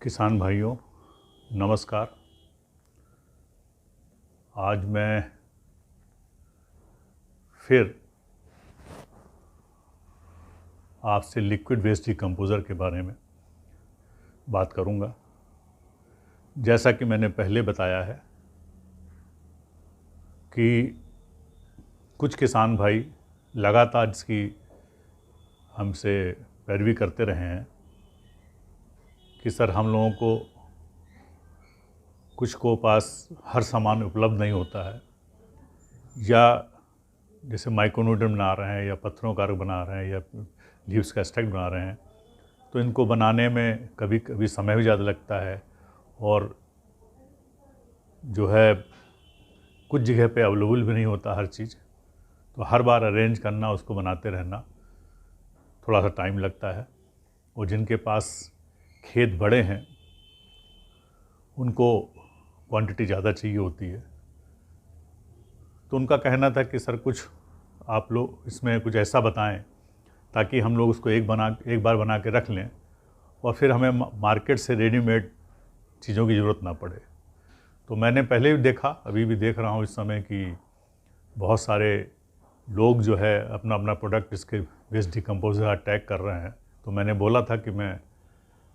किसान भाइयों नमस्कार। आज मैं फिर आपसे लिक्विड वेस्ट डिकम्पोज़र के बारे में बात करूंगा। जैसा कि मैंने पहले बताया है कि कुछ किसान भाई लगातार इसकी हमसे पैरवी करते रहे हैं कि सर हम लोगों को कुछ को पास हर सामान उपलब्ध नहीं होता है, या जैसे माइक्रोन्यूट्रिएंट बना रहे हैं या पत्थरों का अर्क बना रहे हैं या लीव्स का एक्सट्रैक्ट बना रहे हैं, तो इनको बनाने में कभी कभी समय भी ज़्यादा लगता है और जो है कुछ जगह पे अवेलेबल भी नहीं होता हर चीज़। तो हर बार अरेंज करना, उसको बनाते रहना थोड़ा सा टाइम लगता है। और जिनके पास खेत बड़े हैं उनको क्वांटिटी ज़्यादा चाहिए होती है, तो उनका कहना था कि सर कुछ आप लोग इसमें कुछ ऐसा बताएं ताकि हम लोग उसको एक बार बना के रख लें और फिर हमें मार्केट से रेडीमेड चीज़ों की ज़रूरत ना पड़े। तो मैंने पहले भी देखा, अभी भी देख रहा हूँ इस समय कि बहुत सारे लोग जो है अपना अपना प्रोडक्ट इसके वेस्ट डिकम्पोज़र टैग कर रहे हैं। तो मैंने बोला था कि मैं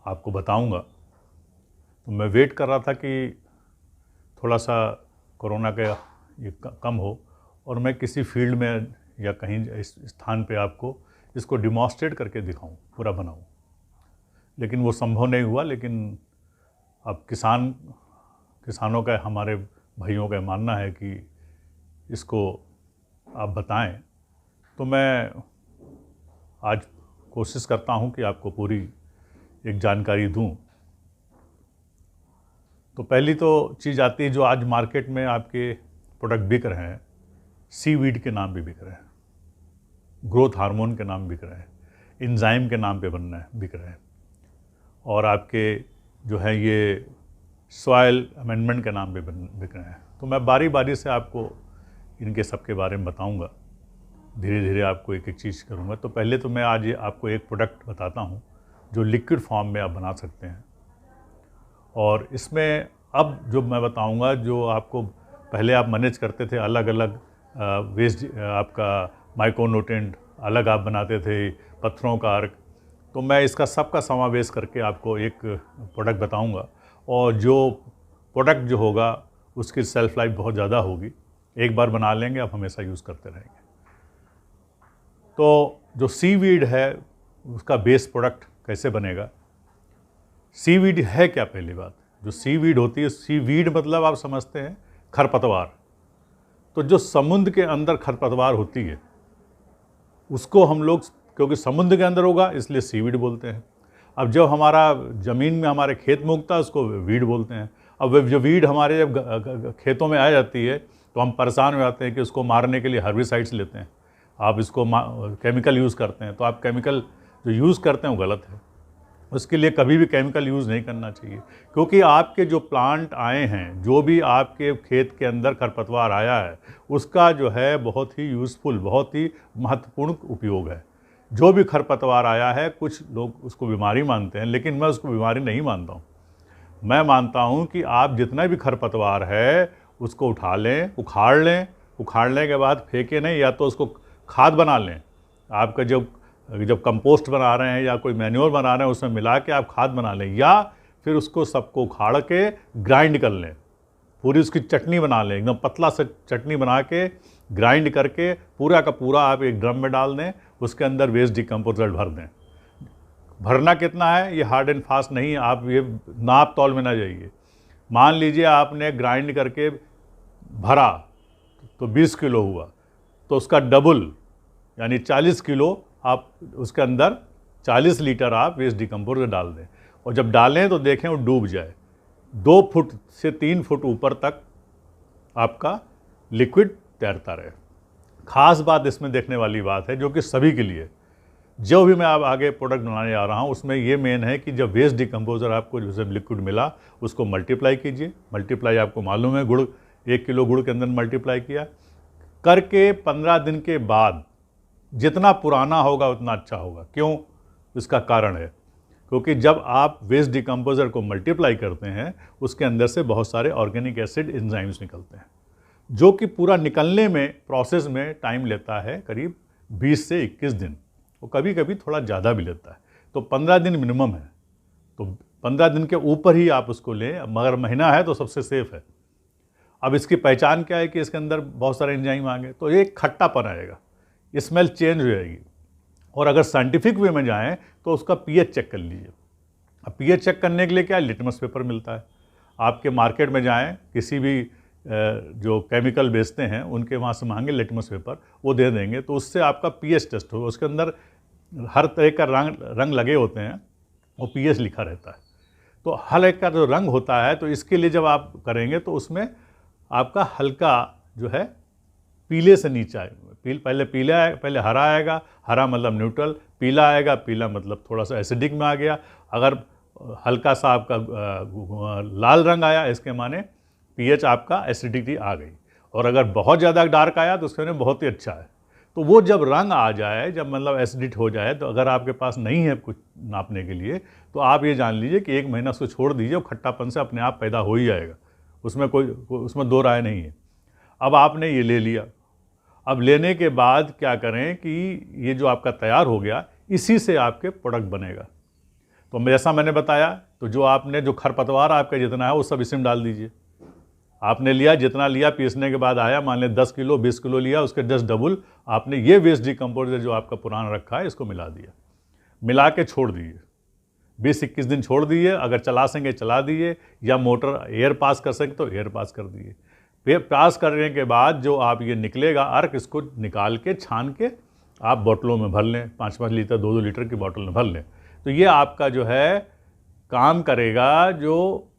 आपको बताऊंगा। तो मैं वेट कर रहा था कि थोड़ा सा कोरोना का ये कम हो और मैं किसी फील्ड में या कहीं इस स्थान पे आपको इसको डिमॉन्स्ट्रेट करके दिखाऊं, पूरा बनाऊं, लेकिन वो संभव नहीं हुआ। लेकिन अब किसानों का, हमारे भाइयों का मानना है कि इसको आप बताएं, तो मैं आज कोशिश करता हूं कि आपको पूरी एक जानकारी दूं। तो पहली तो चीज़ आती है जो आज मार्केट में आपके प्रोडक्ट बिक रहे हैं, सीवीड के नाम पे बिक रहे हैं, ग्रोथ हार्मोन के नाम बिक रहे हैं, एंजाइम के नाम पे बिक रहे हैं, और आपके जो है ये सॉइल अमेंडमेंट के नाम पे बिक रहे हैं। तो मैं बारी बारी से आपको इनके सब के बारे में बताऊंगा, धीरे धीरे आपको एक एक चीज़ करूंगा। तो पहले तो मैं आज आपको एक प्रोडक्ट बताता हूं जो लिक्विड फॉर्म में आप बना सकते हैं। और इसमें अब जो मैं बताऊंगा, जो आपको पहले आप मैनेज करते थे अलग अलग वेस्ट, आपका माइक्रोन्यूट्रिएंट अलग आप बनाते थे, पत्थरों का अर्क, तो मैं इसका सबका समावेश करके आपको एक प्रोडक्ट बताऊंगा। और जो प्रोडक्ट जो होगा उसकी सेल्फ लाइफ बहुत ज़्यादा होगी, एक बार बना लेंगे आप हमेशा यूज़ करते रहेंगे। तो जो सीवीड है उसका बेस प्रोडक्ट कैसे बनेगा? सीवीड है क्या? पहली बात, जो सीवीड होती है, सीवीड मतलब आप समझते हैं खरपतवार। तो जो समुद्र के अंदर खरपतवार होती है उसको हम लोग, क्योंकि समुद्र के अंदर होगा इसलिए सीवीड बोलते हैं। अब जब हमारा ज़मीन में हमारे खेत में उगता है उसको वीड बोलते हैं। अब जो वीड हमारे जब खेतों में आ जाती है तो हम परेशान हो जाते हैं कि उसको मारने के लिए हर्बिसाइड्स लेते हैं, आप इसको केमिकल यूज़ करते हैं। तो आप केमिकल जो यूज़ करते हैं वो गलत है, उसके लिए कभी भी केमिकल यूज़ नहीं करना चाहिए। क्योंकि आपके जो प्लांट आए हैं, जो भी आपके खेत के अंदर खरपतवार आया है, उसका जो है बहुत ही यूज़फुल, बहुत ही महत्वपूर्ण उपयोग है। जो भी खरपतवार आया है, कुछ लोग उसको बीमारी मानते हैं, लेकिन मैं उसको बीमारी नहीं मानता हूँ। मैं मानता हूँ कि आप जितना भी खरपतवार है उसको उठा लें, उखाड़ लें, उखाड़ने के बाद फेंके नहीं, या तो उसको खाद बना लें। आपका जब कंपोस्ट बना रहे हैं या कोई मैन्योर बना रहे हैं उसमें मिला के आप खाद बना लें, या फिर उसको सबको उखाड़ के ग्राइंड कर लें, पूरी उसकी चटनी बना लें, एकदम पतला सा चटनी बना के ग्राइंड करके पूरा का पूरा आप एक ड्रम में डाल दें, उसके अंदर वेस्ट डिकम्पोज़र भर दें। भरना कितना है ये हार्ड एंड फास्ट नहीं, आप ये नाप तौल में ना जाइए। मान लीजिए आपने ग्राइंड करके भरा तो 20 किलो हुआ, तो उसका डबल यानी 40 किलो आप उसके अंदर 40 लीटर आप वेस्ट डिकम्पोज़र डाल दें। और जब डालें तो देखें वो डूब जाए, 2 फुट से 3 फुट ऊपर तक आपका लिक्विड तैरता रहे। खास बात इसमें देखने वाली बात है, जो कि सभी के लिए, जो भी मैं आप आगे प्रोडक्ट बनाने जा रहा हूँ उसमें ये मेन है कि जब वेस्ट डिकम्पोज़र आपको जैसे लिक्विड मिला उसको मल्टीप्लाई कीजिए। मल्टीप्लाई आपको मालूम है, गुड़ 1 किलो गुड़ के अंदर मल्टीप्लाई किया करके 15 दिन के बाद जितना पुराना होगा उतना अच्छा होगा। क्यों? इसका कारण है क्योंकि जब आप वेस्ट डिकम्पोजर को मल्टीप्लाई करते हैं उसके अंदर से बहुत सारे ऑर्गेनिक एसिड एंजाइम्स निकलते हैं, जो कि पूरा निकलने में प्रोसेस में टाइम लेता है करीब 20 से 21 दिन, और कभी कभी थोड़ा ज़्यादा भी लेता है। तो 15 दिन मिनिमम है, तो 15 दिन के ऊपर ही आप उसको लें, मगर महीना है तो सबसे सेफ है। अब इसकी पहचान क्या है कि इसके अंदर बहुत सारे एंजाइम आ गए, तो ये खट्टापन आएगा, स्मेल चेंज हो जाएगी। और अगर साइंटिफिक वे में जाएं तो उसका पीएच चेक कर लीजिए। अब पीएच चेक करने के लिए क्या, लिटमस पेपर मिलता है। आपके मार्केट में जाएं, किसी भी जो केमिकल बेचते हैं उनके वहाँ से मांगे लिटमस पेपर, वो दे देंगे, तो उससे आपका पीएच टेस्ट होगा। उसके अंदर हर तरह का रंग लगे होते हैं, वो पीएच लिखा रहता है। तो हर एक का जो रंग होता है, तो इसके लिए जब आप करेंगे तो उसमें आपका हल्का जो है पीले से नीचे आएगा। पहले हरा आएगा, हरा मतलब न्यूट्रल, पीला आएगा, पीला मतलब थोड़ा सा एसिडिक में आ गया। अगर हल्का सा आपका लाल रंग आया, इसके माने पीएच आपका एसिडिटी आ गई। और अगर बहुत ज़्यादा डार्क आया तो उसके माने बहुत ही अच्छा है। तो वो जब रंग आ जाए, जब मतलब एसिडिट हो जाए, तो अगर आपके पास नहीं है कुछ नापने के लिए, तो आप ये जान लीजिए कि 1 महीना उसको छोड़ दीजिए, वो खट्टापन से अपने आप पैदा हो ही जाएगा। उसमें दो राय नहीं है। अब आपने ये ले लिया, अब लेने के बाद क्या करें कि ये जो आपका तैयार हो गया, इसी से आपके प्रोडक्ट बनेगा। तो जैसा मैंने बताया, तो जो खरपतवार आपका जितना है वो सब इसी में डाल दीजिए। आपने लिया, जितना लिया, पीसने के बाद आया, मान लें 10 किलो 20 किलो लिया, उसके 10 डबल आपने ये वेस्ट डिकम्पोजर जो आपका पुराना रखा है इसको मिला दिया। मिला के छोड़ दीजिए, 20-21 दिन छोड़ दीजिए। अगर चला सकेंगे चला दीजिए, या मोटर एयर पास कर सकें तो एयर पास कर दीजिए। पास करने के बाद जो आप ये निकलेगा अर्क, इसको निकाल के छान के आप बोतलों में भर लें, 5-5 लीटर 2-2 लीटर की बोतल में भर लें। तो ये आपका जो है काम करेगा, जो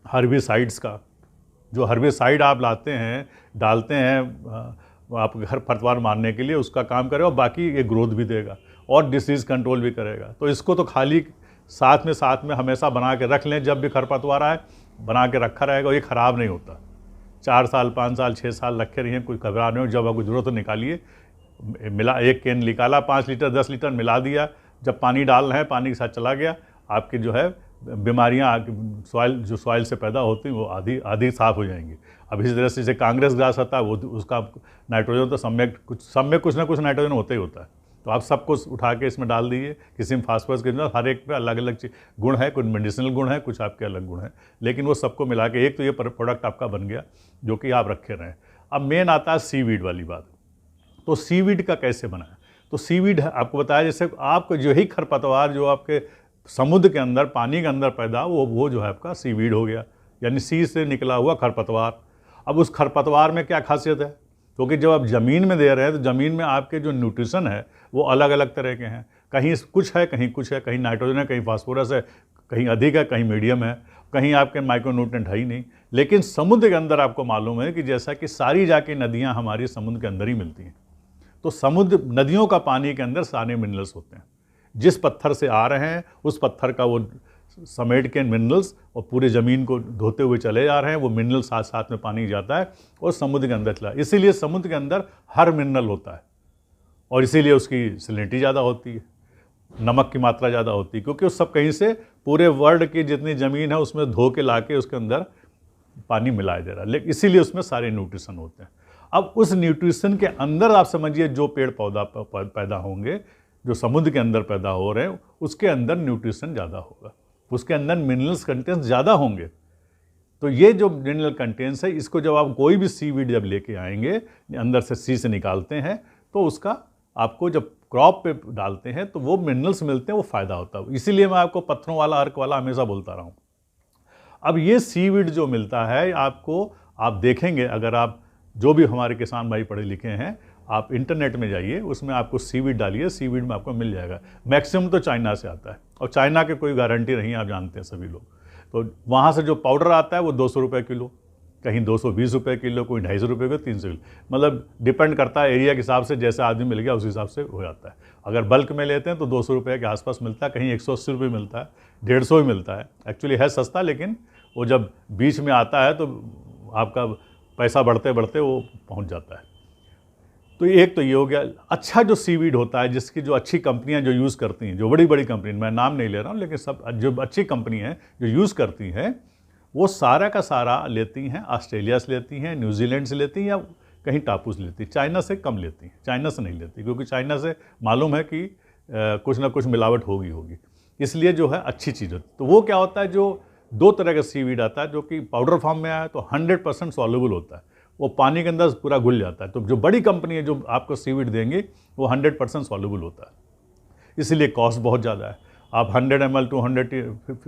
हर्बिसाइड्स का, जो हर्बिसाइड आप लाते हैं डालते हैं आप घर खरपतवार मारने के लिए, उसका काम करेगा। और बाकी ये ग्रोथ भी देगा और डिसीज़ कंट्रोल भी करेगा। तो इसको तो खाली साथ में हमेशा बना के रख लें, जब भी खरपतवार आए बना के रखा रहेगा, ये ख़राब नहीं होता। 4 साल 5 साल 6 साल रखे रहिए, कुछ घबरा नहीं हो। जब आपको ज़रूरत हो निकालिए, मिला, एक कैन निकाला, 5 लीटर 10 लीटर मिला दिया, जब पानी डाल रहे हैं पानी के साथ चला गया, आपकी जो है बीमारियाँ सॉइल से पैदा होती हैं वो आधी साफ़ हो जाएंगी। अब इसी तरह से जैसे कांग्रेस घास आता है, वो उसका नाइट्रोजन तो सम्यक कुछ ना कुछ नाइट्रोजन होता ही होता है। तो आप सब कुछ उठा के इसमें डाल दीजिए। किसी में फास्फोरस के अंदर हर एक पे अलग अलग गुण है, कुछ मेडिसिनल गुण है, कुछ आपके अलग गुण हैं, लेकिन वो सबको मिला के एक तो ये प्रोडक्ट आपका बन गया जो कि आप रखे रहें। अब मेन आता है सीवीड वाली बात। तो सीवीड का कैसे बनाए? तो सीवीड आपको बताया, जैसे आपको जो ही खरपतवार जो आपके समुद्र के अंदर पानी के अंदर पैदा वो जो है आपका सीवीड हो गया, यानी सी से निकला हुआ खरपतवार। अब उस खरपतवार में क्या खासियत है? क्योंकि जब आप ज़मीन में दे रहे हैं तो ज़मीन में आपके जो न्यूट्रिशन है वो अलग अलग तरह के हैं, कहीं कुछ है, कहीं कुछ है, कहीं नाइट्रोजन है, कहीं फास्फोरस है, कहीं अधिक है, कहीं मीडियम है, कहीं आपके माइक्रोन्यूट्रिएंट है ही नहीं। लेकिन समुद्र के अंदर आपको मालूम है कि जैसा कि सारी जाके नदियाँ हमारी समुद्र के अंदर ही मिलती हैं, तो समुद्र नदियों का पानी के अंदर सारे मिनरल्स होते हैं। जिस पत्थर से आ रहे हैं उस पत्थर का वो समेट के मिनरल्स और पूरे ज़मीन को धोते हुए चले जा रहे हैं, वो मिनरल साथ साथ में पानी जाता है और समुद्र के अंदर चला। इसीलिए समुद्र के अंदर हर मिनरल होता है और इसीलिए उसकी सैलिनिटी ज़्यादा होती है, नमक की मात्रा ज़्यादा होती है, क्योंकि उस सब कहीं से पूरे वर्ल्ड की जितनी ज़मीन है उसमें धो के ला के उसके अंदर पानी मिलाया जा रहा है, लेकिन इसीलिए उसमें सारे न्यूट्रिशन होते हैं। अब उस न्यूट्रिशन के अंदर आप समझिए जो पेड़ पौधा पैदा होंगे, जो समुद्र के अंदर पैदा हो रहे हैं, उसके अंदर न्यूट्रिशन ज़्यादा होगा, उसके अंदर मिनरल्स कंटेंट्स ज़्यादा होंगे। तो ये जो मिनरल कंटेंट्स है, इसको जब आप कोई भी सीवीड जब लेके आएंगे, अंदर से सी से निकालते हैं, तो उसका आपको जब क्रॉप पे डालते हैं तो वो मिनरल्स मिलते हैं, वो फ़ायदा होता है। इसीलिए मैं आपको पत्थरों वाला अर्क वाला हमेशा बोलता रहा हूँ। अब ये सीवीड जो मिलता है आपको, आप देखेंगे, अगर आप जो भी हमारे किसान भाई पढ़े लिखे हैं, आप इंटरनेट में जाइए, उसमें आपको सीवीड डालिए, सीवीड में आपको मिल जाएगा। मैक्सिमम तो चाइना से आता है और चाइना की कोई गारंटी नहीं है, आप जानते हैं सभी लोग। तो वहाँ से जो पाउडर आता है वो 200 रुपये किलो, कहीं 220 रुपये किलो, कोई 250 रुपये किलो, 300 किलो, मतलब डिपेंड करता है एरिया के हिसाब से, जैसे आदमी मिल गया उस हिसाब से हो जाता है। अगर बल्क में लेते हैं तो 200 रुपये के आसपास मिलता है, कहीं 180 रुपये मिलता है, 150 ही मिलता है। एक्चुअली है सस्ता, लेकिन वो जब बीच में आता है तो आपका पैसा बढ़ते बढ़ते वो पहुँच जाता है। तो एक तो ये हो गया। अच्छा जो सीवीड होता है, जिसकी जो अच्छी कंपनियां जो यूज़ करती हैं, जो बड़ी बड़ी कंपनी, मैं नाम नहीं ले रहा हूँ, लेकिन सब जो अच्छी कंपनी हैं जो यूज़ करती हैं, वो सारा का सारा लेती हैं ऑस्ट्रेलिया से लेती हैं, न्यूजीलैंड से लेती हैं, या कहीं टापू से लेती हैं। चाइना से कम लेती हैं, चाइना से नहीं लेती, क्योंकि चाइना से मालूम है कि कुछ ना कुछ मिलावट होगी, इसलिए जो है अच्छी चीज़ होती है। तो वो क्या होता है, जो दो तरह का सीवीड आता है, जो कि पाउडर फॉर्म में आया तो 100% सॉल्युबल होता है, वो पानी के अंदर पूरा घुल जाता है। तो जो बड़ी कंपनी है जो आपको सीवीड देंगे वो 100% सॉल्युबल होता है, इसीलिए कॉस्ट बहुत ज़्यादा है। आप 100 ml 200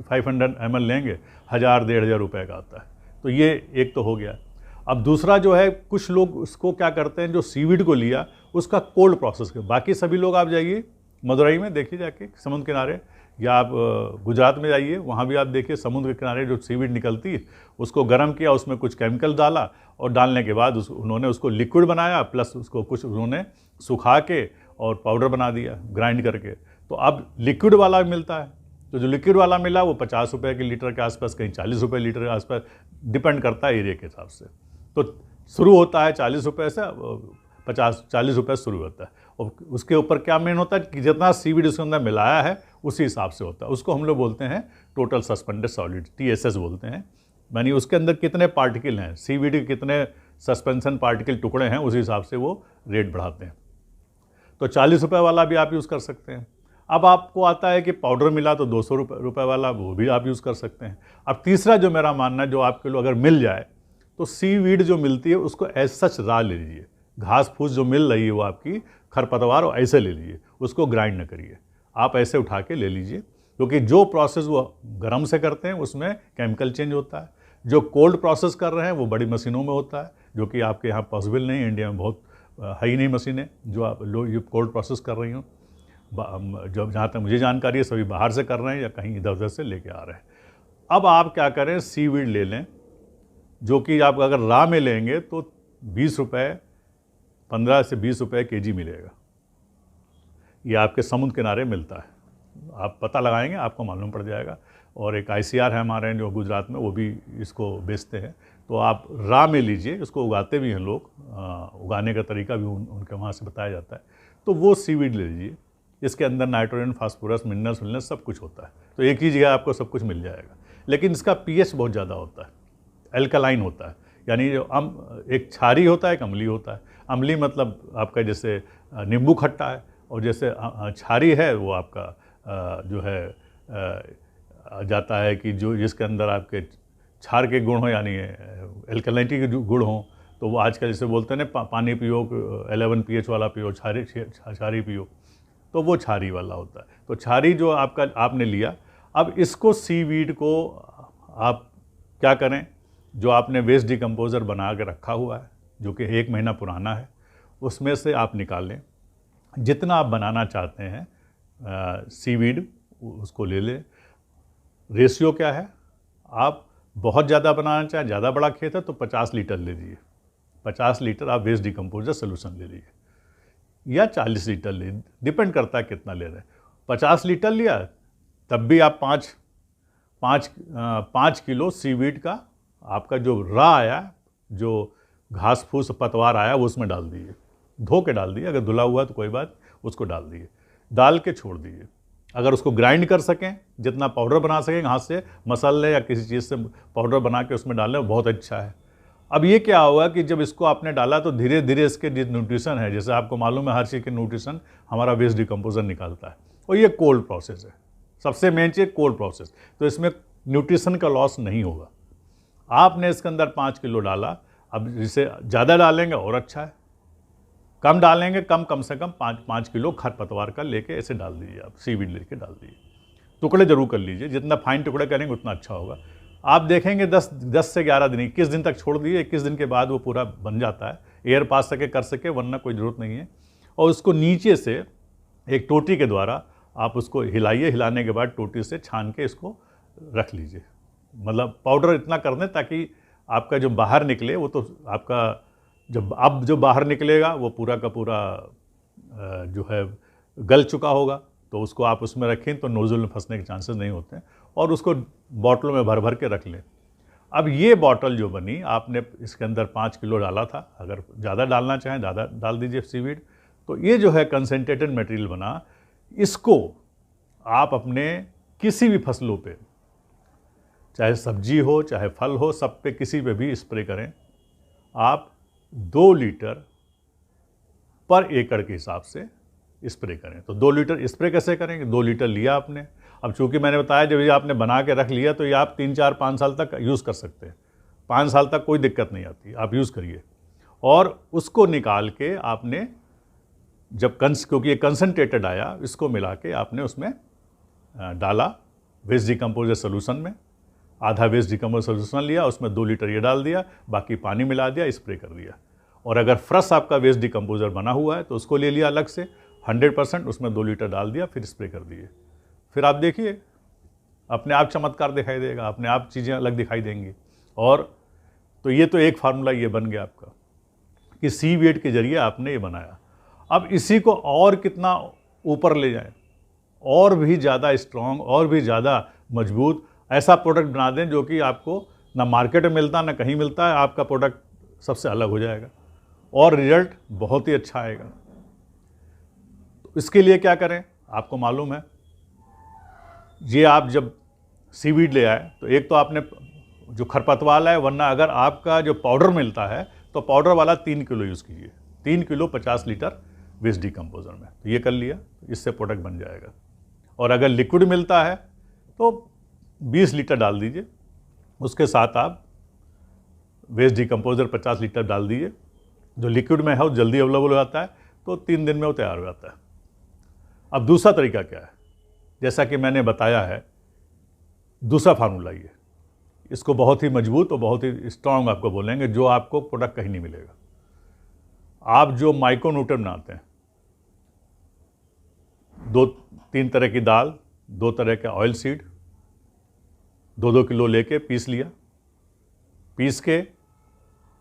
500 ml लेंगे, 1000-1500 रुपये का आता है। तो ये एक तो हो गया। अब दूसरा जो है, कुछ लोग उसको क्या करते हैं, जो सीवीड को लिया उसका कोल्ड प्रोसेस कर, बाकी सभी लोग आप जाइए मदुरई में देखिए जाके समुद्र किनारे, या आप गुजरात में जाइए, वहाँ भी आप देखिए समुद्र के किनारे जो सीवीड निकलती है, उसको गर्म किया, उसमें कुछ केमिकल डाला, और डालने के बाद उन्होंने उसको लिक्विड बनाया, प्लस उसको कुछ उन्होंने सुखा के और पाउडर बना दिया ग्राइंड करके। तो अब लिक्विड वाला मिलता है, तो जो लिक्विड वाला मिला वो 50 रुपये के लीटर के आसपास, कहीं 40 रुपये लीटर के आसपास, डिपेंड करता है एरिया के हिसाब से। तो शुरू होता है 40 रुपये से, 40 रुपये शुरू होता है, और उसके ऊपर क्या मेन होता है कि जितना सीवीड उसके अंदर मिलाया है उसी हिसाब से होता है। उसको हम लोग बोलते हैं टोटल सस्पेंडेड सॉलिड, TSS बोलते हैं, यानी उसके अंदर कितने पार्टिकल हैं, सीवीड के कितने सस्पेंशन पार्टिकल टुकड़े हैं, उसी हिसाब से वो रेट बढ़ाते हैं। तो 40 रुपये वाला भी आप यूज़ कर सकते हैं। अब आपको आता है कि पाउडर मिला तो 200 रुपये वाला, वो भी आप यूज़ कर सकते हैं। अब तीसरा जो मेरा मानना है, जो आपके लोग अगर मिल जाए तो सीवीड जो मिलती है उसको एज सच रा ले लीजिए, घास फूस जो मिल रही है वो आपकी खरपतवार, और ऐसे ले लीजिए, उसको ग्राइंड न करिए, आप ऐसे उठा के ले लीजिए, क्योंकि जो प्रोसेस वो गर्म से करते हैं उसमें केमिकल चेंज होता है। जो कोल्ड प्रोसेस कर रहे हैं वो बड़ी मशीनों में होता है, जो कि आपके यहाँ पॉसिबल नहीं है, इंडिया में बहुत है ही नहीं मशीनें जो आप लोग ये कोल्ड प्रोसेस कर रही हों। जब जहाँ तक मुझे जानकारी है सभी बाहर से कर रहे हैं या कहीं इधर उधर से लेके आ रहे हैं। अब आप क्या करें, सीवीड ले लें, जो कि आप अगर रा में लेंगे तो 20 रुपये, 15 से 20 रुपये kg मिलेगा। ये आपके समुद्र किनारे मिलता है, आप पता लगाएंगे आपको मालूम पड़ जाएगा। और एक ICR है हमारे जो गुजरात में, वो भी इसको बेचते हैं। तो आप रा में लीजिए, इसको उगाते भी हैं लोग, उगाने का तरीका भी उनके वहाँ से बताया जाता है। तो वो सीवीड ले लीजिए, इसके अंदर नाइट्रोजन, फास्फोरस, मिनरल्स सब कुछ होता है, तो एक ही जगह आपको सब कुछ मिल जाएगा। लेकिन इसका pH बहुत ज़्यादा होता है, एल्कलाइन होता है, यानी जो एक क्षारी होता है, एक अम्लीय होता है। अम्लीय मतलब आपका जैसे नींबू खट्टा है, और जैसे क्षारी है वो आपका जो है जाता है कि जो जिसके अंदर आपके क्षार के गुण हो, यानी एल्कलाइनिटी के गुण हो, तो वो आजकल जैसे बोलते हैं ना, पानी पियो, 11 pH वाला पियो, क्षारी पियो, तो वो क्षारी वाला होता है। तो क्षारी जो आपने लिया, अब इसको सीवीड को आप क्या करें, जो आपने वेस्ट डिकम्पोज़र बना के रखा हुआ है, जो कि 1 महीना पुराना है, उसमें से आप निकाल लें, जितना आप बनाना चाहते हैं सीवीड उसको ले लें। रेशियो क्या है, आप बहुत ज़्यादा बनाना चाहें, ज़्यादा बड़ा खेत है तो 50 लीटर ले लीजिए, 50 लीटर आप वेस्ट डिकम्पोज़र सोल्यूशन ले लीजिए, या 40 लीटर ले, डिपेंड करता है कितना ले रहे हैं। 50 लीटर लिया तब भी आप 5 किलो सीवीड का आपका जो रा आया, जो घास फूस पतवार आया, वो उसमें डाल दीजिए, धो के डाल दीजिए, अगर धुला हुआ तो कोई बात, उसको डाल दीजिए, डाल के छोड़ दीजिए। अगर उसको ग्राइंड कर सकें, जितना पाउडर बना सकें, हाथ से मसल लें या किसी चीज़ से पाउडर बना के उसमें डालें, बहुत अच्छा है। अब ये क्या होगा कि जब इसको आपने डाला तो धीरे धीरे इसके जो न्यूट्रिशन है, जैसे आपको मालूम है हर चीज़ के न्यूट्रिशन हमारा वेस्ट डिकम्पोज़र निकालता है, और ये कोल्ड प्रोसेस है, सबसे मेन चीज़ कोल्ड प्रोसेस, तो इसमें न्यूट्रिशन का लॉस नहीं होगा। आपने इसके अंदर 5 किलो डाला, अब जिसे ज़्यादा डालेंगे और अच्छा है, कम डालेंगे कम से कम 5 किलो खरपतवार का लेके ऐसे डाल दीजिए, आप सीवीड लेके डाल दीजिए, टुकड़े जरूर कर लीजिए, जितना फाइन टुकड़े करेंगे उतना अच्छा होगा। आप देखेंगे 10 से 11 दिन, 21 दिन तक छोड़ दिए, 21 दिन के बाद वो पूरा बन जाता है, एयर पास सके कर सके, वरना कोई ज़रूरत नहीं है। और उसको नीचे से एक टोटी के द्वारा आप उसको हिलाइए, हिलाने के बाद टोटी से छान के इसको रख लीजिए, मतलब पाउडर इतना कर दें ताकि आपका जो बाहर निकले वो तो आपका जो बाहर निकलेगा वो पूरा का पूरा जो है गल चुका होगा, तो उसको आप उसमें रखें तो नोज़ल में फंसने के चांसेस नहीं होते हैं, और उसको बॉटलों में भर भर के रख लें। अब ये बॉटल जो बनी, आपने इसके अंदर 5 किलो डाला था, अगर ज़्यादा डालना चाहें ज़्यादा डाल दीजिए सीवीड। तो ये जो है कंसनट्रेटेड मटेरियल बना, इसको आप अपने किसी भी फसलों पे, चाहे सब्जी हो चाहे फल हो, सब पे किसी पे भी स्प्रे करें। आप 2 लीटर पर एकड़ के हिसाब से स्प्रे करें। तो 2 लीटर स्प्रे कैसे करेंगे? 2 लीटर लिया आपने, अब चूंकि मैंने बताया जब ये आपने बना के रख लिया तो ये आप 3, 4, 5 साल तक यूज़ कर सकते हैं। 5 साल तक कोई दिक्कत नहीं आती, आप यूज़ करिए। और उसको निकाल के आपने जब क्योंकि ये कंसनट्रेटेड आया, इसको मिला के आपने उसमें डाला वेस्ट डिकम्पोजर सोल्यूशन में। आधा वेस्ट डिकम्पोजर सोल्यूशन लिया, उसमें 2 लीटर ये डाल दिया, बाकी पानी मिला दिया, स्प्रे कर दिया। और अगर फ्रेश आपका वेस्ट डिकम्पोजर बना हुआ है तो उसको ले लिया अलग से 100%, उसमें 2 लीटर डाल दिया, फिर स्प्रे कर दिए। फिर आप देखिए अपने आप चमत्कार दिखाई देगा, अपने आप चीज़ें अलग दिखाई देंगी। और तो ये तो एक फार्मूला ये बन गया आपका कि सीवीड के जरिए आपने ये बनाया। अब इसी को और कितना ऊपर ले जाएं, और भी ज़्यादा स्ट्रॉन्ग, और भी ज़्यादा मजबूत ऐसा प्रोडक्ट बना दें जो कि आपको ना मार्केट में मिलता ना कहीं मिलता है। आपका प्रोडक्ट सबसे अलग हो जाएगा और रिजल्ट बहुत ही अच्छा आएगा। तो इसके लिए क्या करें, आपको मालूम है, ये आप जब सीवीड ले आए तो एक तो आपने जो खरपतवार है, वरना अगर आपका जो पाउडर मिलता है तो पाउडर वाला 3 किलो यूज़ कीजिए। 3 किलो 50 लीटर वेस्ट डिकम्पोजर में, तो ये कर लिया, इससे प्रोडक्ट बन जाएगा। और अगर लिक्विड मिलता है तो 20 लीटर डाल दीजिए, उसके साथ आप वेस्ट डिकम्पोजर 50 लीटर डाल दीजिए। जो लिक्विड में है वो जल्दी अवेलेबल हो जाता है, तो 3 दिन में वो तैयार हो जाता है। अब दूसरा तरीका क्या है, जैसा कि मैंने बताया है, दूसरा फार्मूला ये, इसको बहुत ही मजबूत और बहुत ही स्ट्रांग आपको बोलेंगे, जो आपको प्रोडक्ट कहीं नहीं मिलेगा। आप जो माइक्रोन्यूट्रिएंट बनाते हैं, 2-3 तरह की दाल, 2 तरह के ऑयल सीड, 2-2 किलो लेके पीस लिया। पीस के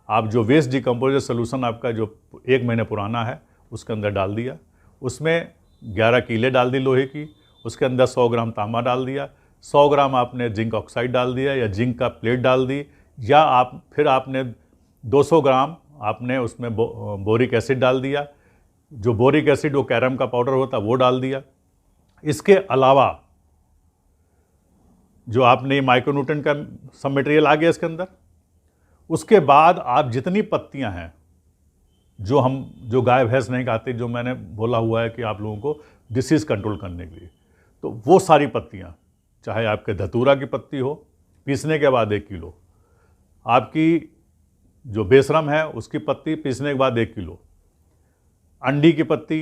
आप जो वेस्ट डिकम्पोजर सोल्यूशन आपका जो 1 महीने पुराना है उसके अंदर डाल दिया। उसमें 11 कीले डाल दी लोहे की, उसके अंदर 100 ग्राम तांबा डाल दिया, 100 ग्राम आपने जिंक ऑक्साइड डाल दिया या जिंक का प्लेट डाल दी, या आप फिर आपने 200 ग्राम आपने उसमें बोरिक एसिड डाल दिया। जो बोरिक एसिड वो कैरम का पाउडर होता है वो डाल दिया। इसके अलावा जो आपने माइक्रोन्यूट्रिएंट का सब मटेरियल आ गया इसके अंदर। उसके बाद आप जितनी पत्तियां हैं जो गाय भैंस नहीं खाते, जो मैंने बोला हुआ है कि आप लोगों को डिसीज़ कंट्रोल करने के लिए, तो वो सारी पत्तियां, चाहे आपके धतूरा की पत्ती हो, पीसने के बाद 1 किलो, आपकी जो बेशरम है उसकी पत्ती पीसने के बाद 1 किलो, अंडी की पत्ती,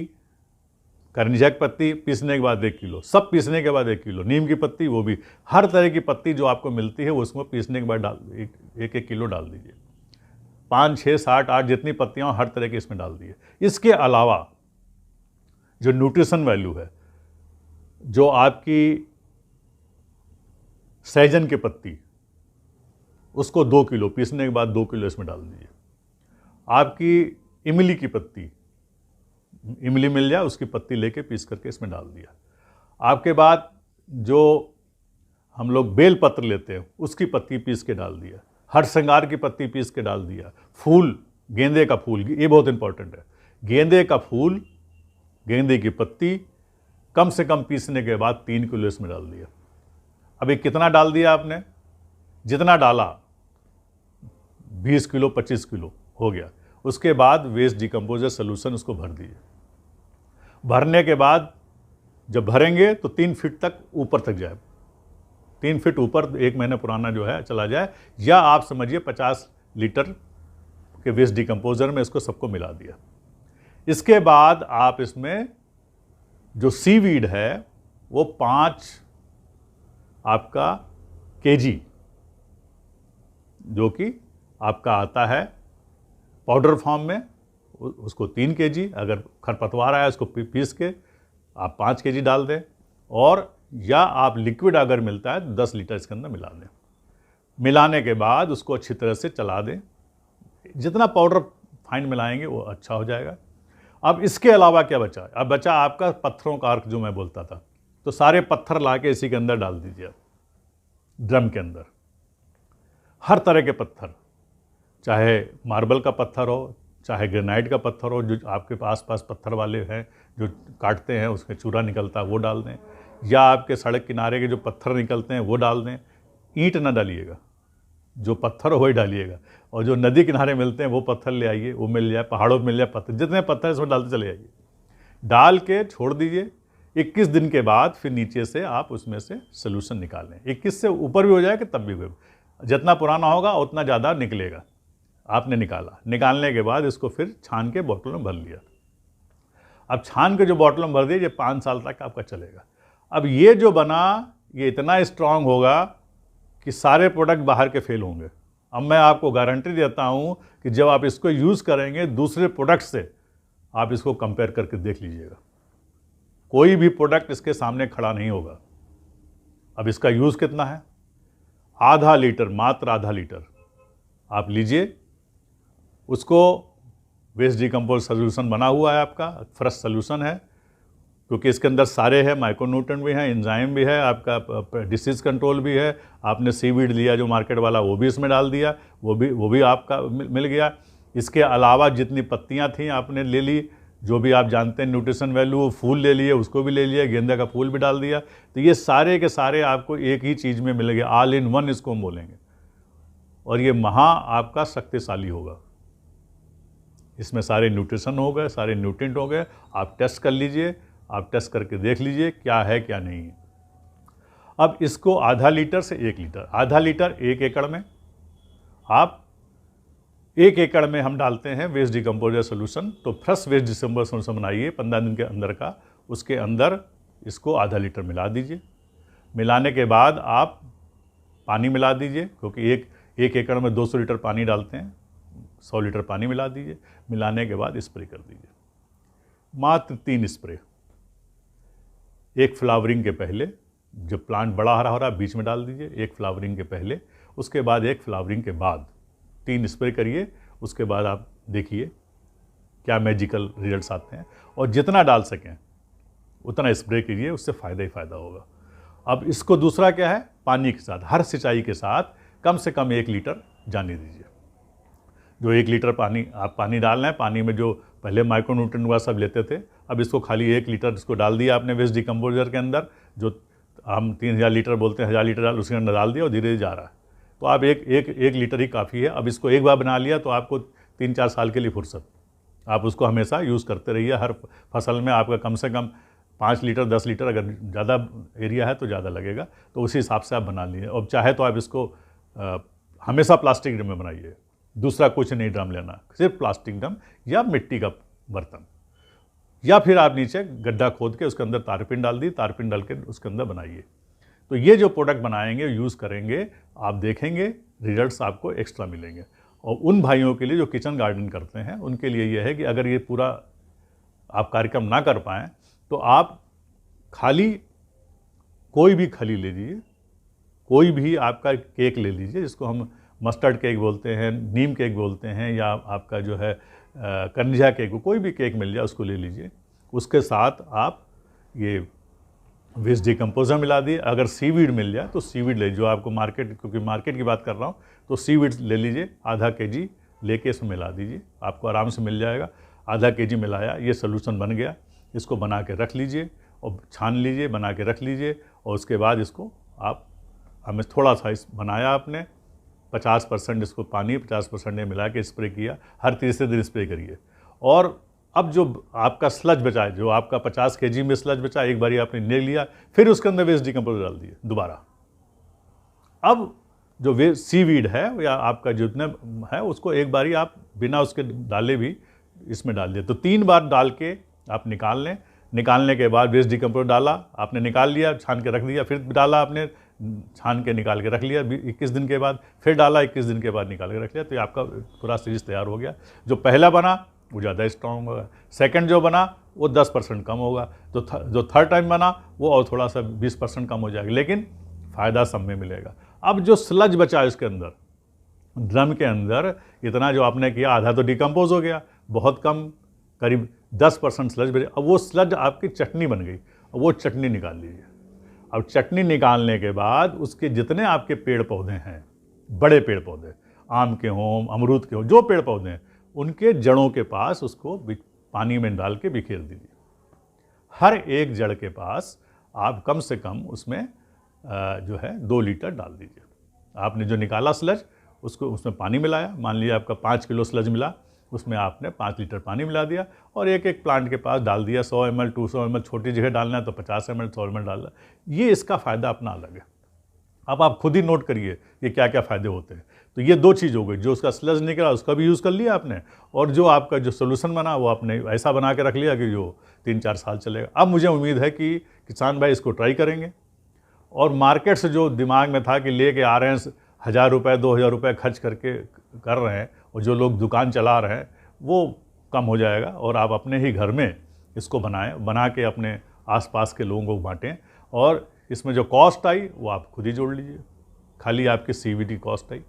करंजक पत्ती पीसने के बाद 1 किलो, सब पीसने के बाद 1 किलो, नीम की पत्ती वो भी, हर तरह की पत्ती जो आपको मिलती है वो उसमें पीसने के बाद डाल 1-1 किलो डाल दीजिए। 5, 6, 7, 8 जितनी पत्तियाँ हर तरह की इसमें डाल दिए। इसके अलावा जो न्यूट्रिशन वैल्यू है, जो आपकी सहजन की पत्ती, उसको 2 किलो पीसने के बाद 2 किलो इसमें डाल दीजिए। आपकी इमली की पत्ती, इमली मिल जाए उसकी पत्ती लेके पीस करके इसमें डाल दिया। आपके बाद जो हम लोग बेल पत्र लेते हैं उसकी पत्ती पीस के डाल दिया, हर श्रृंगार की पत्ती पीस के डाल दिया, फूल, गेंदे का फूल, ये बहुत इंपॉर्टेंट है, गेंदे का फूल, गेंदे की पत्ती कम से कम पीसने के बाद 3 किलो इसमें डाल दिया। अभी कितना डाल दिया आपने, जितना डाला 20 किलो 25 किलो हो गया। उसके बाद वेस्ट डिकम्पोजर सोल्यूशन उसको भर दीजिए। भरने के बाद जब भरेंगे तो 3 फीट तक ऊपर तक जाए, 3 फीट ऊपर 1 महीने पुराना जो है चला जाए, या आप समझिए 50 लीटर के वेस्ट डिकम्पोजर में इसको सबको मिला दिया। इसके बाद आप इसमें जो सीवीड है वो 5 आपका केजी, जो कि आपका आता है पाउडर फॉर्म में, उसको 3 केजी, अगर खरपतवार आया उसको पीस के आप 5 केजी डाल दें, और या आप लिक्विड अगर मिलता है 10 लीटर इसके अंदर मिला दें। मिलाने के बाद उसको अच्छी तरह से चला दें, जितना पाउडर फाइन मिलाएंगे वो अच्छा हो जाएगा। अब इसके अलावा क्या बचा, अब बचा आपका पत्थरों का अर्क जो मैं बोलता था, तो सारे पत्थर ला के इसी के अंदर डाल दीजिए, ड्रम के अंदर। हर तरह के पत्थर, चाहे मार्बल का पत्थर हो, चाहे ग्रेनाइट का पत्थर हो, जो आपके आसपास पत्थर वाले हैं जो काटते हैं उसके चूरा निकलता है वो डाल दें, या आपके सड़क किनारे के जो पत्थर निकलते हैं वो डाल दें। ईंट ना डालिएगा, जो पत्थर हो वही डालिएगा। और जो नदी किनारे मिलते हैं वो पत्थर ले आइए, वो मिल जाए, पहाड़ों में मिल जाए पत्थर, जितने पत्थर इसमें डालते चले आइए, डाल के छोड़ दीजिए। 21 दिन के बाद फिर नीचे से आप उसमें से सोल्यूशन निकाल लें। 21 से ऊपर भी हो जाए कि तब भी हो, जितना पुराना होगा उतना ज़्यादा निकलेगा। आपने निकाला, निकालने के बाद इसको फिर छान के बोतल में भर लिया। अब छान के जो बोतल में भर दिए, ये 5 साल तक आपका चलेगा। अब ये जो बना ये इतना स्ट्रांग होगा कि सारे प्रोडक्ट बाहर के फेल होंगे। अब मैं आपको गारंटी देता हूं कि जब आप इसको यूज़ करेंगे दूसरे प्रोडक्ट से, आप इसको कंपेयर करके देख लीजिएगा, कोई भी प्रोडक्ट इसके सामने खड़ा नहीं होगा। अब इसका यूज़ कितना है? आधा लीटर, मात्र आधा लीटर आप लीजिए, उसको वेस्ट डिकम्पोज सोल्यूशन बना हुआ है आपका, फ्रेश सोल्यूशन है, क्योंकि इसके अंदर सारे हैं, माइक्रोन्यूट्रिएंट भी हैं, एंजाइम भी है, आपका डिसीज़ कंट्रोल भी है। आपने सीवीड लिया जो मार्केट वाला, वो भी इसमें डाल दिया, वो भी आपका मिल गया। इसके अलावा जितनी पत्तियां थी आपने ले ली, जो भी आप जानते हैं न्यूट्रिशन वैल्यू, फूल ले लिए, उसको भी ले लिया, गेंदा का फूल भी डाल दिया। तो ये सारे के सारे आपको एक ही चीज़ में मिलेंगे, ऑल इन वन इसको हम बोलेंगे, और ये महा आपका शक्तिशाली होगा। इसमें सारे न्यूट्रिशन हो गए, सारे न्यूट्रिएंट हो गए। आप टेस्ट कर लीजिए, आप टेस्ट करके देख लीजिए क्या है क्या नहीं है। अब इसको आधा लीटर से 1 लीटर, आधा लीटर 1 एकड़ में, आप 1 एकड़ में हम डालते हैं वेस्ट डिकम्पोजर सोल्यूशन। तो फ्रेश वेस्ट डिकम्पोजर सोल्यूशन बनाइए 15 दिन के अंदर का, उसके अंदर इसको आधा लीटर मिला दीजिए। मिलाने के बाद आप पानी मिला दीजिए, क्योंकि एक एकड़ में 200 लीटर पानी डालते हैं, 100 लीटर पानी मिला दीजिए। मिलाने के बाद स्प्रे कर दीजिए, मात्र 3 स्प्रे। एक फ्लावरिंग के पहले, जब प्लांट बड़ा हरा हो रहा है बीच में डाल दीजिए, एक फ्लावरिंग के पहले, उसके बाद एक फ्लावरिंग के बाद, 3 स्प्रे करिए। उसके बाद आप देखिए क्या मैजिकल रिजल्ट्स आते हैं। और जितना डाल सकें उतना स्प्रे कीजिए, उससे फ़ायदा ही फ़ायदा होगा। अब इसको दूसरा क्या है, पानी के साथ, हर सिंचाई के साथ कम से कम 1 लीटर जाने दीजिए। जो 1 लीटर पानी आप पानी डालना है, पानी में जो पहले माइक्रोन्यूट्रिएंट वगैरह सब लेते थे, अब इसको खाली 1 लीटर इसको डाल दिया आपने वेस्ट डिकम्पोजर के अंदर, जो हम 3000 लीटर बोलते हैं, 1000 लीटर डाल उसके अंदर डाल दिया और धीरे धीरे जा रहा है। तो आप एक लीटर ही काफ़ी है। अब इसको एक बार बना लिया तो आपको 3-4 साल के लिए फुर्सत, आप उसको हमेशा यूज़ करते रहिए। हर फसल में आपका कम से कम 5 लीटर 10 लीटर, अगर ज़्यादा एरिया है तो ज़्यादा लगेगा, तो उसी हिसाब से आप बना लीजिए। और चाहे तो आप इसको हमेशा प्लास्टिक ड्रम में बनाइए, दूसरा कुछ नहीं ड्रम लेना, सिर्फ प्लास्टिक ड्रम या मिट्टी का बर्तन, या फिर आप नीचे गड्ढा खोद के उसके अंदर तारपिन डाल दी, तारपिन डाल के उसके अंदर बनाइए। तो ये जो प्रोडक्ट बनाएंगे, यूज़ करेंगे, आप देखेंगे रिजल्ट्स आपको एक्स्ट्रा मिलेंगे। और उन भाइयों के लिए जो किचन गार्डन करते हैं, उनके लिए यह है कि अगर ये पूरा आप कार्यक्रम ना कर पाएँ तो आप खाली कोई भी खली ले लीजिए, कोई भी आपका केक ले लीजिए, जिसको हम मस्टर्ड केक बोलते हैं, नीम केक बोलते हैं, या आपका जो है कन्या केक, कोई भी केक मिल जाए उसको ले लीजिए। उसके साथ आप ये वेस्ट डिकम्पोजर मिला दिए। अगर सीवीड मिल जाए तो सीवीड ले, जो आपको मार्केट, क्योंकि मार्केट की बात कर रहा हूँ, तो सीवीड ले लीजिए, आधा केजी लेके इसमें मिला दीजिए, आपको आराम से मिल जाएगा। आधा केजी मिलाया, ये सोल्यूशन बन गया, इसको बना के रख लीजिए और छान लीजिए, बना के रख लीजिए। और उसके बाद इसको आप, हमें थोड़ा सा इस बनाया आपने, 50% इसको पानी, 50% ने मिला के स्प्रे किया, हर तीसरे दिन स्प्रे करिए। और अब जो आपका स्लज बचा है, जो आपका 50 केजी में स्लज बचा, एक बारी आपने ले लिया, फिर उसके अंदर वेस्ट डिकम्पोजर डाल दिए दोबारा। अब जो सीवीड है या आपका जितने है, उसको एक बारी आप बिना उसके डाले भी इसमें डाल दिए। तो 3 बार डाल के आप निकाल लें। निकालने के बाद वेस्ट डिकम्पोजर डाला आपने, निकाल लिया, छान के रख दिया, फिर डाला आपने, छान के निकाल के रख लिया, 21 दिन के बाद फिर डाला, 21 दिन के बाद निकाल के रख लिया। तो ये आपका पूरा सीरीज तैयार हो गया। जो पहला बना वो ज़्यादा स्ट्रॉन्ग होगा, सेकंड जो बना वो 10% कम होगा, तो जो थर्ड टाइम बना वो और थोड़ा सा 20% कम हो जाएगा, लेकिन फ़ायदा सब में मिलेगा। अब जो स्लज बचा है उसके अंदर, ड्रम के अंदर, इतना जो आपने किया आधा तो डिकम्पोज हो गया, बहुत कम, करीब 10% स्लज बचे। अब वो स्लज आपकी चटनी बन गई, अब वो चटनी निकाल लीजिए। अब चटनी निकालने के बाद उसके जितने आपके पेड़ पौधे हैं, बड़े पेड़ पौधे, आम के हों, अमरूद के हों, जो पेड़ पौधे हैं उनके जड़ों के पास उसको पानी में डाल के बिखेर दीजिए। हर एक जड़ के पास आप कम से कम उसमें जो है 2 लीटर डाल दीजिए। आपने जो निकाला स्लज उसको उसमें पानी मिलाया, मान लीजिए आपका 5 किलो स्लज मिला, उसमें आपने 5 लीटर पानी मिला दिया और एक एक प्लांट के पास डाल दिया। 100 ml 200 ml, छोटी जगह डालना है तो 50 ml 100 ml डालना। ये इसका फ़ायदा अपना अलग है। अब आप खुद ही नोट करिए ये क्या क्या फ़ायदे होते हैं। तो ये 2 चीज़ हो गई, जो उसका स्लज निकला उसका भी यूज़ कर लिया आपने, और जो आपका जो सोल्यूशन बना वो आपने ऐसा बना के रख लिया कि जो 3-4 साल चलेगा। अब मुझे उम्मीद है कि किसान भाई इसको ट्राई करेंगे और मार्केट से जो दिमाग में था कि लेके आ रहे हैं 1000 रुपये 2000 रुपये खर्च करके कर रहे हैं, और जो लोग दुकान चला रहे हैं वो कम हो जाएगा और आप अपने ही घर में इसको बना के अपने आसपास के लोगों को बांटें। और इसमें जो कॉस्ट आई वो आप खुद ही जोड़ लीजिए, खाली आपकी CVD कॉस्ट आई।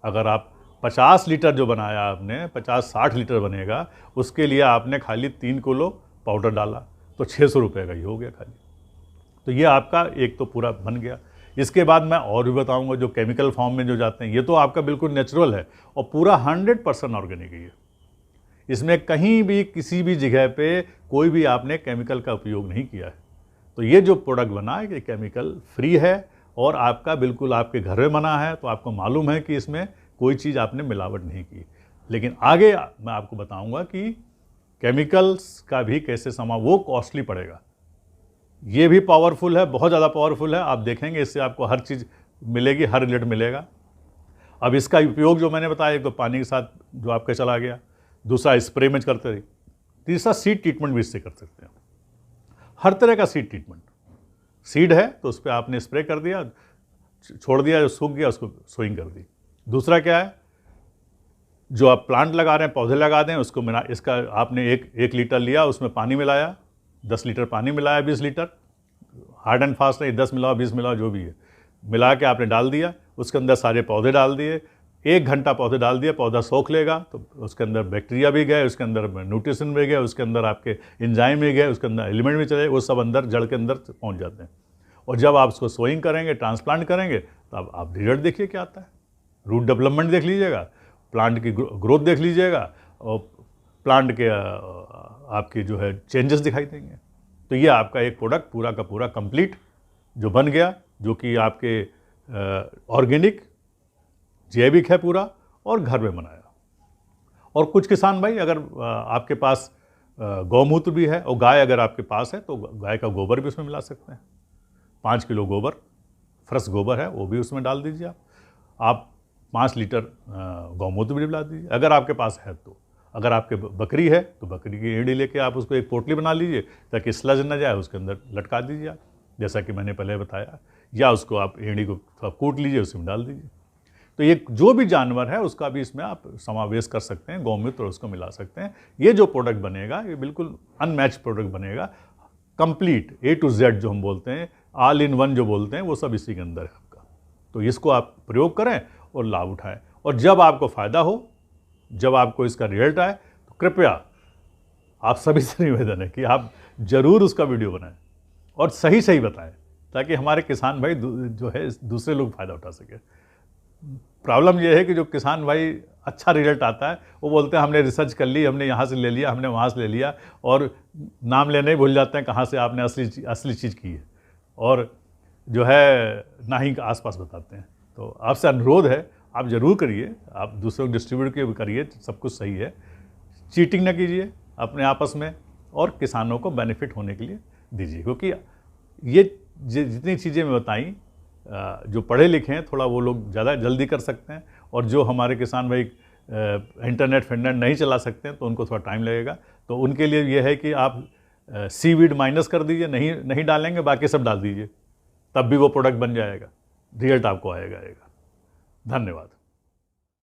अगर आप 50 लीटर जो बनाया आपने 50-60 लीटर बनेगा, उसके लिए आपने खाली 3 किलो पाउडर डाला तो 600 रुपये का ही हो गया खाली। तो ये आपका एक तो पूरा बन गया। इसके बाद मैं और भी बताऊंगा जो केमिकल फॉर्म में जो जाते हैं, ये तो आपका बिल्कुल नेचुरल है और पूरा 100% ऑर्गेनिक है। इसमें कहीं भी किसी भी जगह पे कोई भी आपने केमिकल का उपयोग नहीं किया है। तो ये जो प्रोडक्ट बना है ये केमिकल फ्री है और आपका बिल्कुल आपके घर में बना है, तो आपको मालूम है कि इसमें कोई चीज़ आपने मिलावट नहीं की। लेकिन आगे मैं आपको बताऊंगा कि केमिकल्स का भी कैसे वो कॉस्टली पड़ेगा। ये भी पावरफुल है, बहुत ज़्यादा पावरफुल है। आप देखेंगे इससे आपको हर चीज़ मिलेगी, हर रिजल्ट मिलेगा। अब इसका उपयोग जो मैंने बताया, एक तो पानी के साथ जो आपके चला गया, दूसरा स्प्रे में करते रहिए, तीसरा सीड ट्रीटमेंट भी इससे कर सकते हैं। हर तरह का सीड ट्रीटमेंट, सीड है तो उस पर आपने स्प्रे कर दिया, छोड़ दिया, जो सूख गया उसको सोइंग कर दी। दूसरा क्या है, जो आप प्लांट लगा रहे हैं, पौधे लगा दें, उसको मिला, इसका आपने एक लीटर लिया, उसमें पानी मिलाया, 10 लीटर पानी मिलाया, 20 लीटर, हार्ड एंड फास्ट नहीं, 10 मिलाओ 20 मिलाओ जो भी है, मिला के आपने डाल दिया, उसके अंदर सारे पौधे डाल दिए, 1 घंटा पौधे डाल दिया, पौधा सोख लेगा, तो उसके अंदर बैक्टीरिया भी गए, उसके अंदर न्यूट्रिशन भी गए, उसके अंदर आपके एंजाइम भी गए, उसके अंदर एलिमेंट भी चले, वो सब अंदर जड़ के अंदर पहुंच जाते हैं। और जब आप उसको सोइंग करेंगे, ट्रांसप्लांट करेंगे, तो आप रिजल्ट देखिए क्या आता है। रूट डेवलपमेंट देख लीजिएगा, प्लांट की ग्रोथ देख लीजिएगा, और प्लांट के आपकी जो है चेंजेस दिखाई देंगे। तो ये आपका एक प्रोडक्ट पूरा का पूरा कंप्लीट जो बन गया, जो कि आपके ऑर्गेनिक जैविक है पूरा और घर में बनाया। और कुछ किसान भाई, अगर आपके पास गौमूत्र भी है और गाय अगर आपके पास है तो गाय का गोबर भी उसमें मिला सकते हैं। 5 किलो गोबर, फ्रेश गोबर है, वो भी उसमें डाल दीजिए आप 5 लीटर गौमूत्र भी मिला दीजिए अगर आपके पास है तो। अगर आपके बकरी है तो बकरी की एड़ी लेके आप उसको एक पोटली बना लीजिए ताकि स्लज न जाए, उसके अंदर लटका दीजिए आप, जैसा कि मैंने पहले बताया, या उसको आप एड़ी को थोड़ा कूट लीजिए, उसमें डाल दीजिए। तो ये जो भी जानवर है उसका भी इसमें आप समावेश कर सकते हैं, गौमूत्र उसको मिला सकते हैं। ये जो प्रोडक्ट बनेगा ये बिल्कुल अनमैच प्रोडक्ट बनेगा, कंप्लीट A to Z जो हम बोलते हैं, ऑल इन वन जो बोलते हैं, वो सब इसी के अंदर है आपका। तो इसको आप प्रयोग करें और लाभ उठाएं, और जब आपको फ़ायदा हो, जब आपको इसका रिजल्ट आए, तो कृपया आप सभी से निवेदन है कि आप ज़रूर उसका वीडियो बनाएं और सही सही बताएं, ताकि हमारे किसान भाई जो है दूसरे लोग फ़ायदा उठा सके। प्रॉब्लम यह है कि जो किसान भाई अच्छा रिजल्ट आता है वो बोलते हैं हमने रिसर्च कर ली, हमने यहाँ से ले लिया, हमने वहाँ से ले लिया, और नाम लेने ही भूल जाते हैं कहाँ से आपने असली चीज़ की है, और जो है ना ही आसपास बताते हैं। तो आपसे अनुरोध है, आप ज़रूर करिए, आप दूसरों को डिस्ट्रीब्यूट करिए, सब कुछ सही है, चीटिंग ना कीजिए अपने आपस में, और किसानों को बेनिफिट होने के लिए दीजिए। क्योंकि ये जितनी चीज़ें मैं बताई, जो पढ़े लिखे हैं थोड़ा वो लोग ज़्यादा जल्दी कर सकते हैं, और जो हमारे किसान भाई इंटरनेट फिंटरनेट नहीं चला सकते हैं तो उनको थोड़ा टाइम लगेगा। तो उनके लिए ये है कि आप सीवीड माइनस कर दीजिए, नहीं डालेंगे, बाकी सब डाल दीजिए, तब भी वो प्रोडक्ट बन जाएगा, रिजल्ट आपको आएगा। धन्यवाद।